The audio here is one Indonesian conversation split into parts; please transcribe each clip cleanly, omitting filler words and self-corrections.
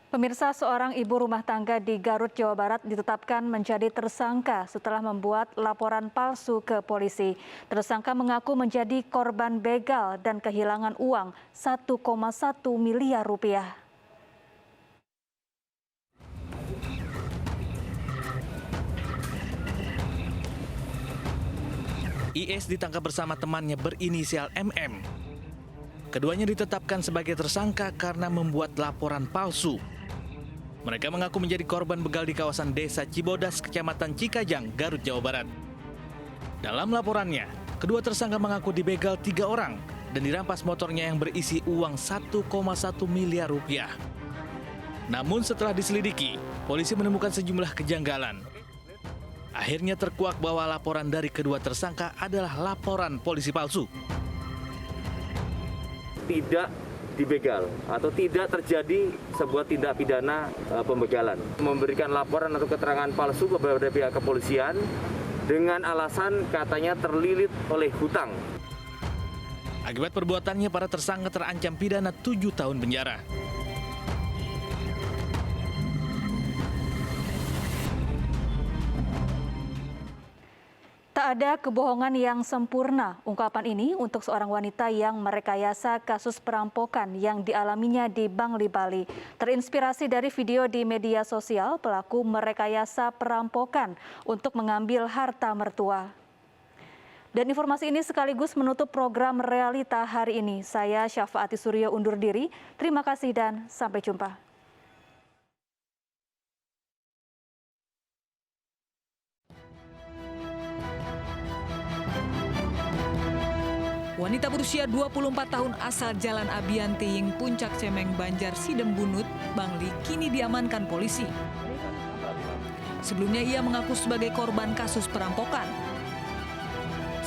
Pemirsa, seorang ibu rumah tangga di Garut, Jawa Barat ditetapkan menjadi tersangka setelah membuat laporan palsu ke polisi. Tersangka mengaku menjadi korban begal dan kehilangan uang 1,1 miliar rupiah. IS ditangkap bersama temannya berinisial MM. Keduanya ditetapkan sebagai tersangka karena membuat laporan palsu. Mereka mengaku menjadi korban begal di kawasan Desa Cibodas, Kecamatan Cikajang, Garut, Jawa Barat. Dalam laporannya, kedua tersangka mengaku dibegal 3 orang dan dirampas motornya yang berisi uang 1,1 miliar rupiah. Namun setelah diselidiki, polisi menemukan sejumlah kejanggalan. Akhirnya terkuak bahwa laporan dari kedua tersangka adalah laporan polisi palsu. Tidak dibegal atau tidak terjadi sebuah tindak pidana pembegalan. Memberikan laporan atau keterangan palsu kepada pihak kepolisian dengan alasan katanya terlilit oleh hutang. Akibat perbuatannya, para tersangka terancam pidana 7 tahun penjara. Tak ada kebohongan yang sempurna. Ungkapan ini untuk seorang wanita yang merekayasa kasus perampokan yang dialaminya di Bangli, Bali. Terinspirasi dari video di media sosial, pelaku merekayasa perampokan untuk mengambil harta mertua. Dan informasi ini sekaligus menutup program Realita hari ini. Saya Syafaati Suryo undur diri. Terima kasih dan sampai jumpa. Wanita berusia 24 tahun asal Jalan Abian Tiying, Puncak Cemeng, Banjar Sidembunut, Bangli, kini diamankan polisi. Sebelumnya ia mengaku sebagai korban kasus perampokan.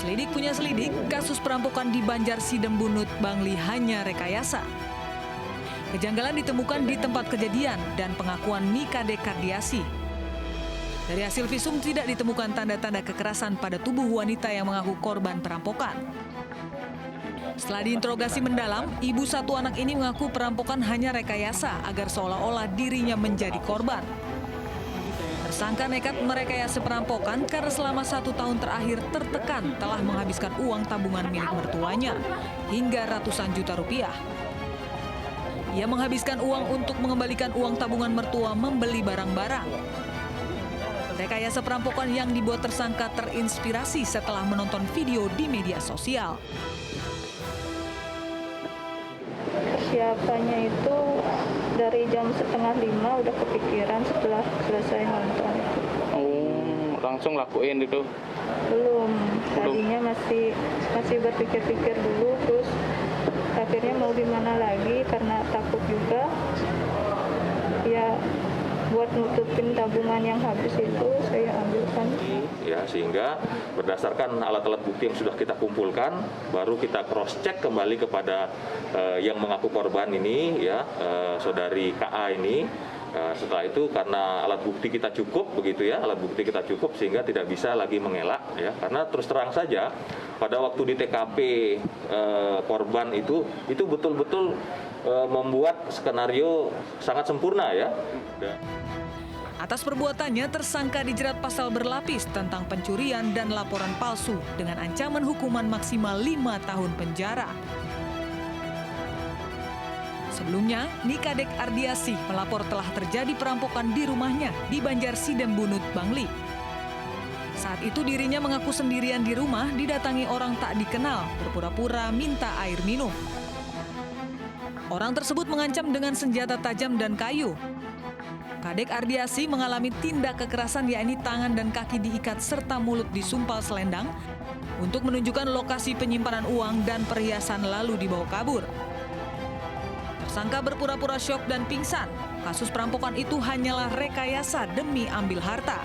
Selidik punya selidik, kasus perampokan di Banjar Sidembunut, Bangli hanya rekayasa. Kejanggalan ditemukan di tempat kejadian dan pengakuan Nikade Kardiasi. Dari hasil visum tidak ditemukan tanda-tanda kekerasan pada tubuh wanita yang mengaku korban perampokan. Setelah diinterogasi mendalam, ibu satu anak ini mengaku perampokan hanya rekayasa agar seolah-olah dirinya menjadi korban. Tersangka nekat merekayasa perampokan karena selama 1 tahun terakhir tertekan telah menghabiskan uang tabungan milik mertuanya hingga ratusan juta rupiah. Ia menghabiskan uang untuk mengembalikan uang tabungan mertua membeli barang-barang. Rekayasa perampokan yang dibuat tersangka terinspirasi setelah menonton video di media sosial. Persiapannya itu dari jam 4:30 udah kepikiran setelah selesai nonton itu. Oh, langsung lakuin itu? Belum. Tadinya masih berpikir-pikir dulu, terus akhirnya mau gimana lagi karena takut juga. Ya buat nutupin tabungan yang habis itu saya ambilkan. Ya, sehingga berdasarkan alat-alat bukti yang sudah kita kumpulkan, baru kita cross check kembali kepada yang mengaku korban ini, ya, saudari KA ini. Setelah itu karena alat bukti kita cukup begitu ya, alat bukti kita cukup sehingga tidak bisa lagi mengelak ya, karena terus terang saja pada waktu di TKP korban itu betul-betul membuat skenario sangat sempurna ya. Atas perbuatannya, tersangka dijerat pasal berlapis tentang pencurian dan laporan palsu dengan ancaman hukuman maksimal 5 tahun penjara. Sebelumnya, Nikadek Ardiasi melapor telah terjadi perampokan di rumahnya di Banjar Sidembunut, Bangli. Saat itu dirinya mengaku sendirian di rumah didatangi orang tak dikenal, berpura-pura minta air minum. Orang tersebut mengancam dengan senjata tajam dan kayu. Kadek Ardiasi mengalami tindak kekerasan yakni tangan dan kaki diikat serta mulut disumpal selendang untuk menunjukkan lokasi penyimpanan uang dan perhiasan lalu dibawa kabur. Tersangka berpura-pura syok dan pingsan. Kasus perampokan itu hanyalah rekayasa demi ambil harta.